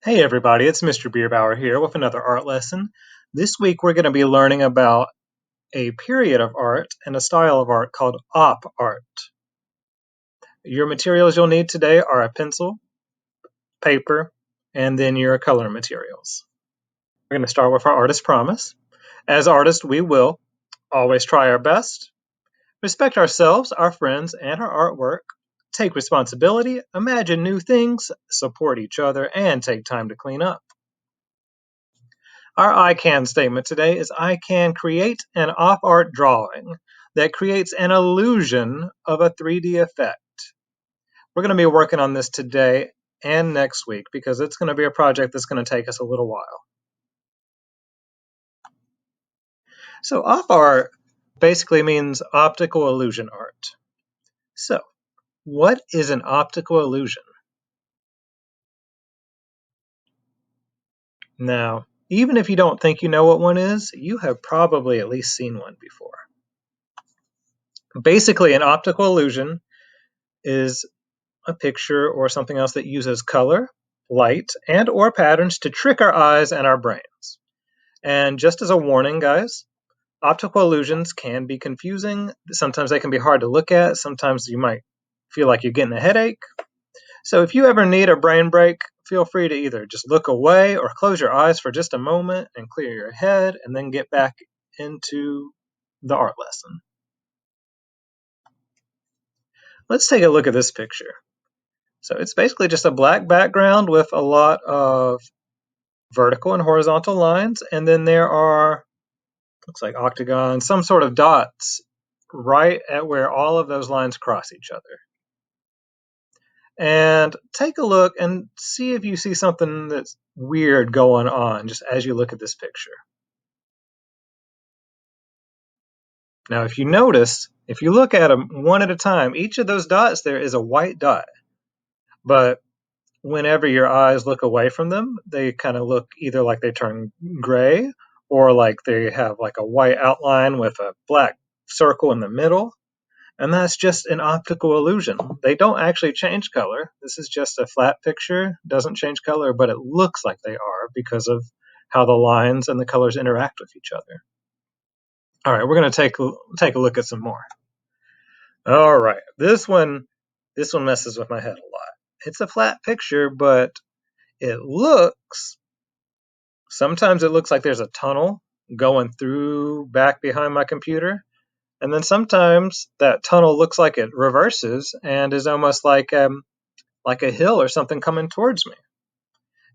Hey everybody, it's Mr. Bierbauer here with another art lesson. This week we're going to be learning about a period of art and a style of art called op art. Your materials you'll need today are a pencil, paper, and then your color materials. We're going to start with our artist promise. As artists, we will always try our best, respect ourselves, our friends, and our artwork, take responsibility, imagine new things, support each other, and take time to clean up. Our I can statement today is I can create an op art drawing that creates an illusion of a 3D effect. We're going to be working on this today and next week because it's going to be a project that's going to take us a little while. So op art basically means optical illusion art. So what is an optical illusion? Now, even if you don't think you know what one is, you have probably at least seen one before. Basically, an optical illusion is a picture or something else that uses color, light, and or patterns to trick our eyes and our brains. And just as a warning, guys, optical illusions can be confusing. Sometimes they can be hard to look at. Sometimes you might feel like you're getting a headache. So if you ever need a brain break, feel free to either just look away or close your eyes for just a moment and clear your head and then get back into the art lesson. Let's take a look at this picture. So it's basically just a black background with a lot of vertical and horizontal lines, and then there are, looks like octagons, some sort of dots right at where all of those lines cross each other. And take a look and see if you see something that's weird going on just as you look at this picture. Now, if you notice, if you look at them one at a time, each of those dots there is a white dot. But whenever your eyes look away from them, they kind of look either like they turn gray or like they have like a white outline with a black circle in the middle. And that's just an optical illusion. They don't actually change color. This is just a flat picture, doesn't change color, but it looks like they are because of how the lines and the colors interact with each other. All right, we're going to take a look at some more. All right, this one messes with my head a lot. It's a flat picture, but sometimes it looks like there's a tunnel going through back behind my computer. And then sometimes that tunnel looks like it reverses and is almost like a hill or something coming towards me.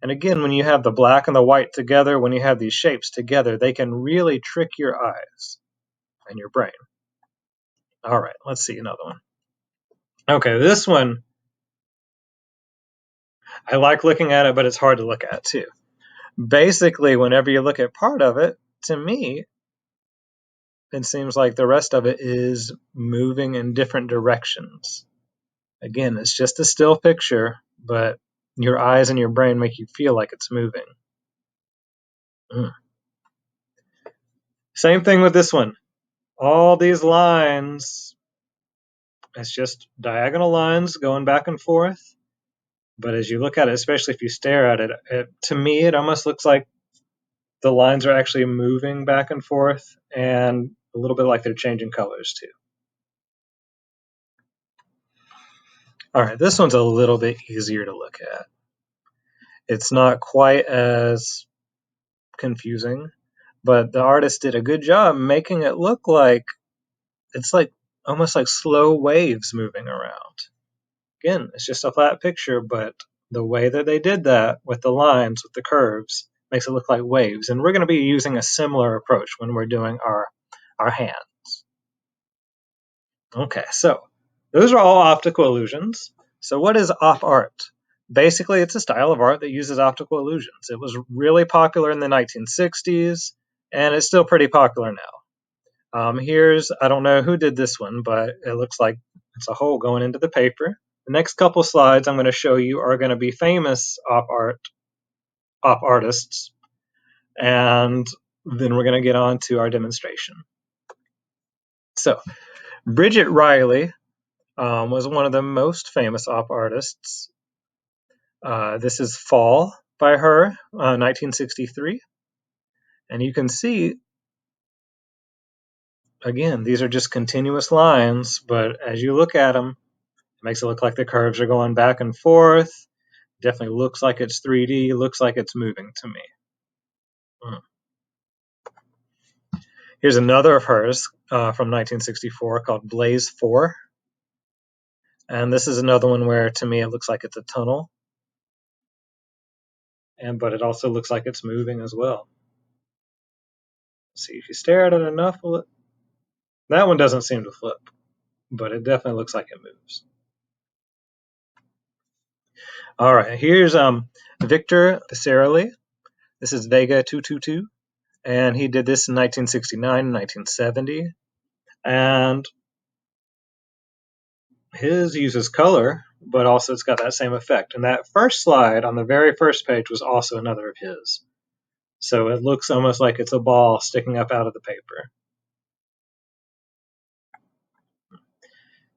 And again, when you have the black and the white together, when you have these shapes together, they can really trick your eyes and your brain. All right, let's see another one. Okay, this one, I like looking at it, but it's hard to look at too. Basically, whenever you look at part of it, to me, it seems like the rest of it is moving in different directions. Again, it's just a still picture, but your eyes and your brain make you feel like it's moving. Same thing with this one. All these lines, it's just diagonal lines going back and forth. But as you look at it, especially if you stare at it, to me, it almost looks like the lines are actually moving back and forth and a little bit like they're changing colors too. All right, this one's a little bit easier to look at. It's not quite as confusing, but the artist did a good job making it look like it's like almost like slow waves moving around. Again, it's just a flat picture, but the way that they did that with the lines, with the curves, makes it look like waves. And we're going to be using a similar approach when we're doing our hands. Okay, so those are all optical illusions. So what is op art? Basically, it's a style of art that uses optical illusions. It was really popular in the 1960s, and it's still pretty popular now. I don't know who did this one, but it looks like it's a hole going into the paper. The next couple slides I'm going to show you are going to be famous op artists, and then we're going to get on to our demonstration. So, Bridget Riley was one of the most famous op artists. This is Fall by her, 1963. And you can see, again, these are just continuous lines, but as you look at them, it makes it look like the curves are going back and forth. Definitely looks like it's 3D, looks like it's moving to me. Here's another of hers from 1964 called Blaze 4. And this is another one where, to me, it looks like it's a tunnel. But it also looks like it's moving as well. See, if you stare at it enough, that one doesn't seem to flip, but it definitely looks like it moves. All right, here's Victor Pisarelli. This is Vega 222, and he did this in 1969, 1970. And his uses color, but also it's got that same effect. And that first slide on the very first page was also another of his. So it looks almost like it's a ball sticking up out of the paper.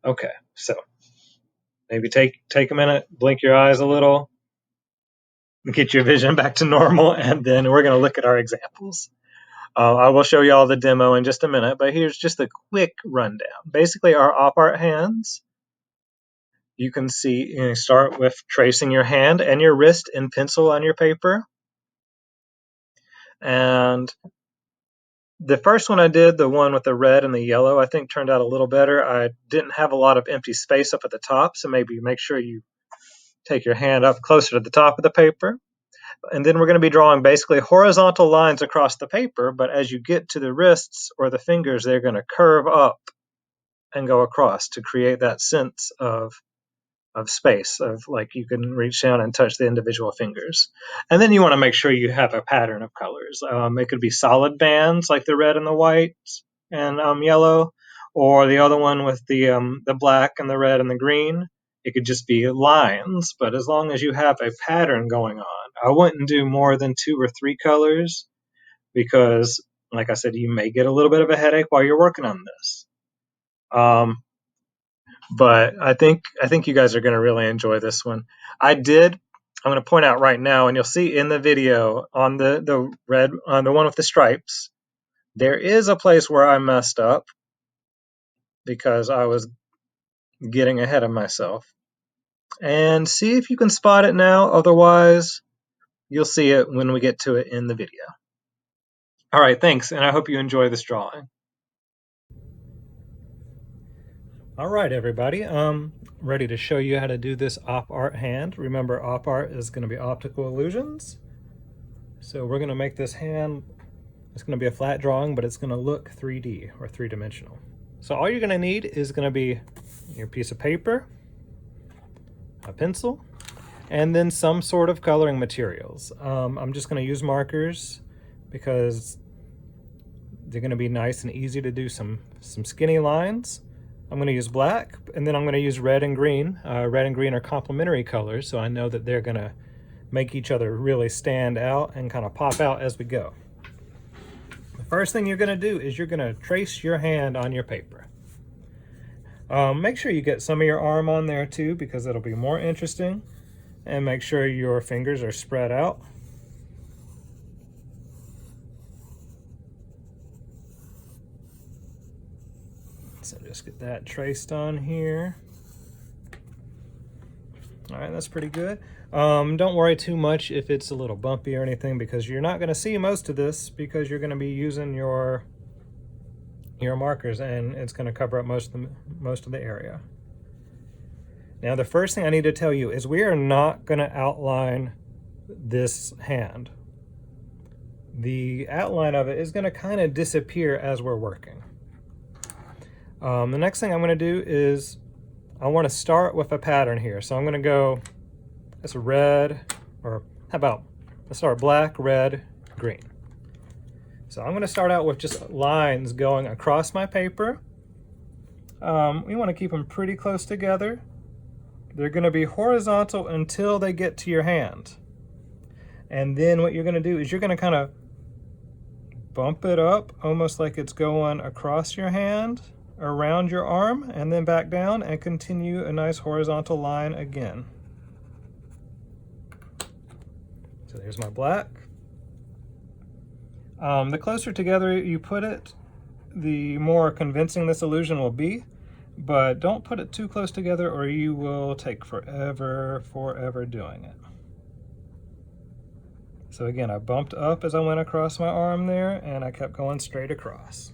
Okay, so maybe take a minute, blink your eyes a little, get your vision back to normal, and then we're going to look at our examples. I will show you all the demo in just a minute, but here's just a quick rundown. Basically, our op art hands, you can see, you start with tracing your hand and your wrist in pencil on your paper. And the first one I did, the one with the red and the yellow, I think turned out a little better. I didn't have a lot of empty space up at the top, so maybe make sure you take your hand up closer to the top of the paper. And then we're going to be drawing basically horizontal lines across the paper, but as you get to the wrists or the fingers, they're going to curve up and go across to create that sense of space, of like you can reach down and touch the individual fingers. And then you want to make sure you have a pattern of colors. It could be solid bands like the red and the white and yellow, or the other one with the black and the red and the green. It could just be lines, but as long as you have a pattern going on, I wouldn't do more than 2 or 3 colors because, like I said, you may get a little bit of a headache while you're working on this. But I think you guys are going to really enjoy this one. I'm going to point out right now, and you'll see in the video on the red, on the one with the stripes, there is a place where I messed up because I was getting ahead of myself. And see if you can spot it now. Otherwise, you'll see it when we get to it in the video. All right, thanks, and I hope you enjoy this drawing. All right, everybody, ready to show you how to do this op art hand. Remember, op art is going to be optical illusions. So we're going to make this hand, it's going to be a flat drawing, but it's going to look 3D or 3-dimensional. So all you're going to need is going to be your piece of paper, a pencil, and then some sort of coloring materials. I'm just going to use markers because they're going to be nice and easy to do some skinny lines. I'm going to use black, and then I'm going to use red and green. Red and green are complementary colors, so I know that they're going to make each other really stand out and kind of pop out as we go. The first thing you're going to do is you're going to trace your hand on your paper. Make sure you get some of your arm on there too, because it'll be more interesting. And make sure your fingers are spread out. So just get that traced on here. All right, that's pretty good. Don't worry too much if it's a little bumpy or anything, because you're not going to see most of this because you're going to be using your markers, and it's going to cover up most of the area. Now, the first thing I need to tell you is we are not going to outline this hand. The outline of it is going to kind of disappear as we're working. The next thing I'm going to do is I want to start with a pattern here. So I'm going to go, it's a red, or how about, let's start black, red, green. So I'm going to start out with just lines going across my paper. We want to keep them pretty close together. They're going to be horizontal until they get to your hand. And then what you're going to do is you're going to kind of bump it up, almost like it's going across your hand, around your arm, and then back down, and continue a nice horizontal line again. So there's my black. The closer together you put it, the more convincing this illusion will be, but don't put it too close together or you will take forever doing it. So again, I bumped up as I went across my arm there, and I kept going straight across.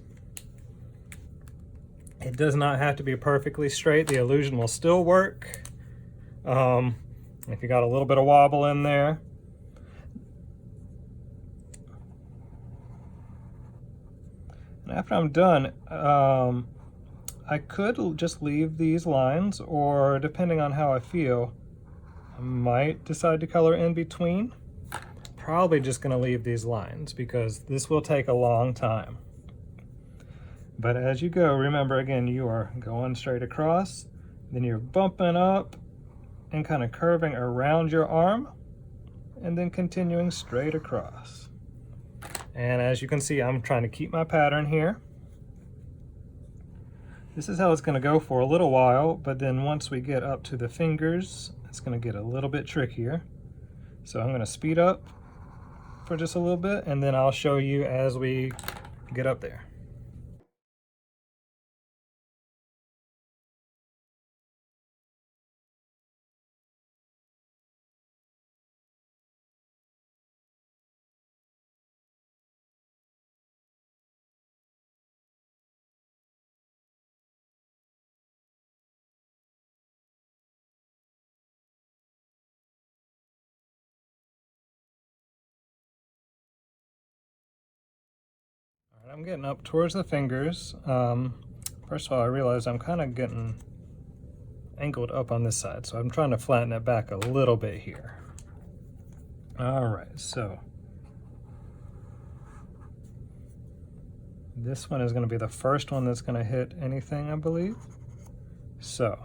It does not have to be perfectly straight. The illusion will still work. If you got a little bit of wobble in there. And after I'm done, I could just leave these lines, or depending on how I feel, I might decide to color in between. Probably just going to leave these lines because this will take a long time. But as you go, remember again, you are going straight across, then you're bumping up and kind of curving around your arm, and then continuing straight across. And as you can see, I'm trying to keep my pattern here. This is how it's going to go for a little while, but then once we get up to the fingers, it's going to get a little bit trickier. So I'm going to speed up for just a little bit, and then I'll show you as we get up there. I'm getting up towards the fingers. First of all, I realize I'm kind of getting angled up on this side, so I'm trying to flatten it back a little bit here. All right, so this one is going to be the first one that's going to hit anything, I believe. So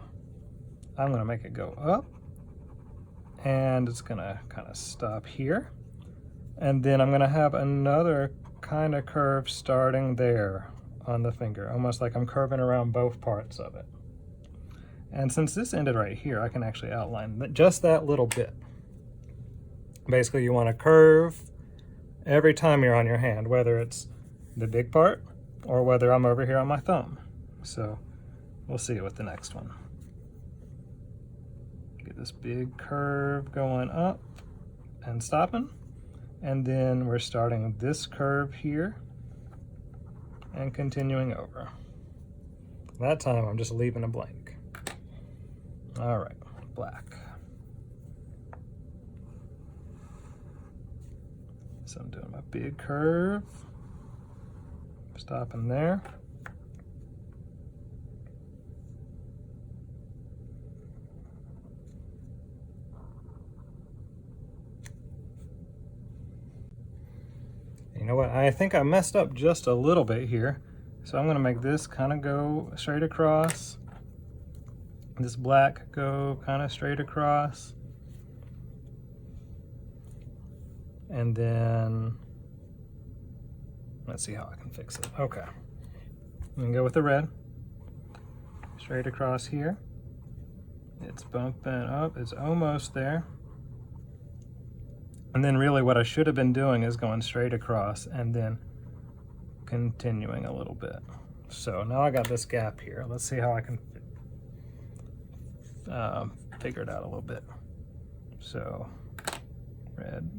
I'm going to make it go up, and it's going to kind of stop here. And then I'm going to have another kind of curve starting there on the finger, almost like I'm curving around both parts of it. And since this ended right here, I can actually outline just that little bit. Basically, you want to curve every time you're on your hand, whether it's the big part or whether I'm over here on my thumb. So we'll see it with the next one. Get this big curve going up and stopping. And then we're starting this curve here and continuing over. That time I'm just leaving a blank. All right, black. So I'm doing my big curve, stopping there. You know what, I think I messed up just a little bit here. So I'm gonna make this kind of go straight across. This black go kind of straight across. And then, let's see how I can fix it. Okay, I'm gonna go with the red. Straight across here. It's bumping up, it's almost there. And then really what I should have been doing is going straight across and then continuing a little bit. So now I got this gap here. Let's see how I can figure it out a little bit. So red,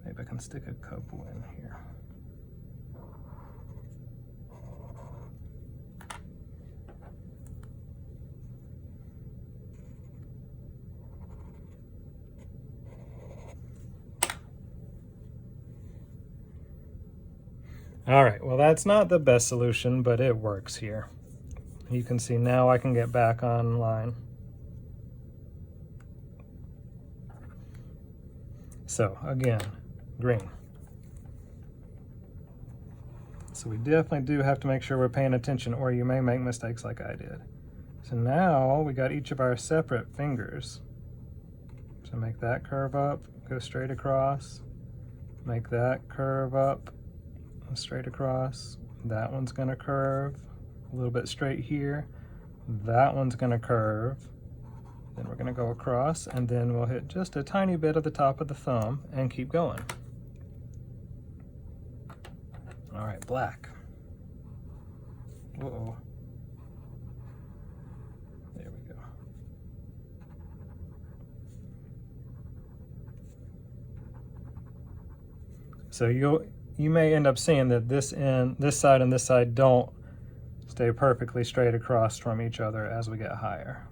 maybe I can stick a couple in here. All right, well, that's not the best solution, but it works here. You can see now I can get back online. So again, green. So we definitely do have to make sure we're paying attention, or you may make mistakes like I did. So now we got each of our separate fingers. So make that curve up, go straight across, make that curve up, straight across. That one's gonna curve a little bit straight here. That one's gonna curve. Then we're going to go across, and then we'll hit just a tiny bit of the top of the thumb and keep going. All right, black. Uh-oh. There we go. So you may end up seeing that this side and this side don't stay perfectly straight across from each other as we get higher.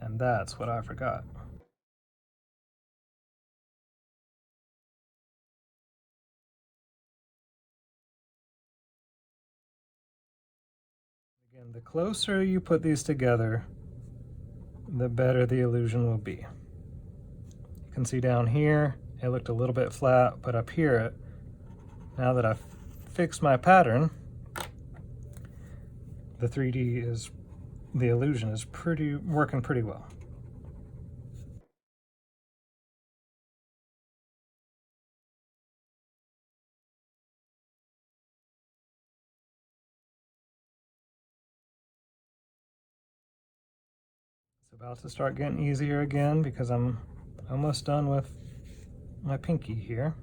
And that's what I forgot. Again, the closer you put these together, the better the illusion will be. You can see down here, it looked a little bit flat, but up here, now that I've fixed my pattern, the illusion is working pretty well. It's about to start getting easier again because I'm almost done with my pinky here.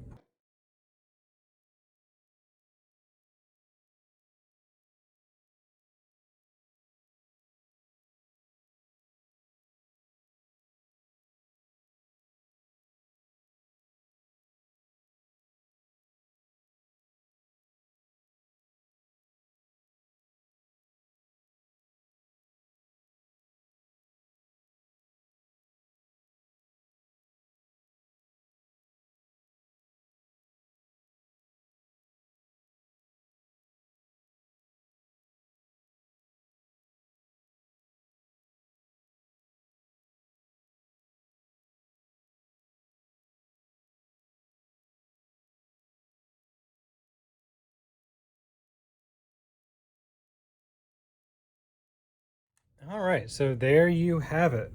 All right, so there you have it.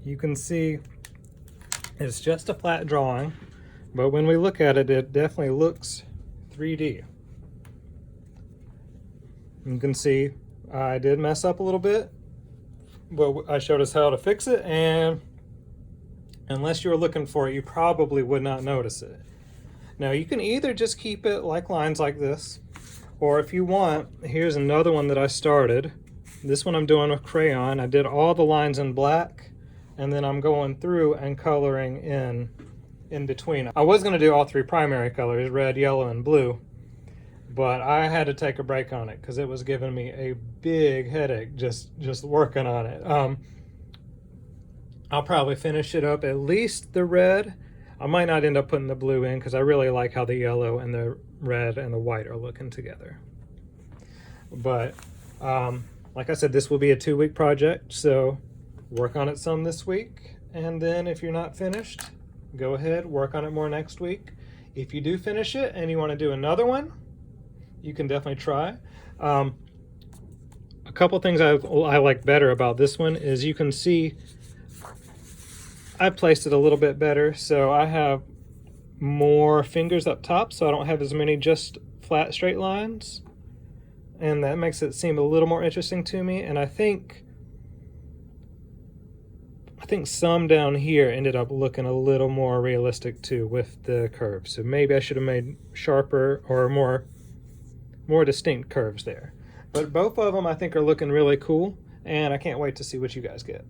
You can see it's just a flat drawing, but when we look at it, it definitely looks 3D. You can see I did mess up a little bit, but I showed us how to fix it, and unless you were looking for it, you probably would not notice it. Now you can either just keep it like lines like this, or if you want, here's another one that I started. This one I'm doing with crayon. I did all the lines in black, and then I'm going through and coloring in between. I was going to do all three primary colors, red, yellow, and blue, but I had to take a break on it because it was giving me a big headache just working on it. I'll probably finish it up, at least the red. I might not end up putting the blue in because I really like how the yellow and the red and the white are looking together. But like I said, this will be a 2-week project, so work on it some this week, and then if you're not finished, go ahead, work on it more next week. If you do finish it and you want to do another one, you can definitely try. A couple things I like better about this one is you can see I placed it a little bit better, so I have more fingers up top, so I don't have as many just flat straight lines, and that makes it seem a little more interesting to me. And I think some down here ended up looking a little more realistic too with the curves, so maybe I should have made sharper or more distinct curves there. But both of them I think are looking really cool, and I can't wait to see what you guys get.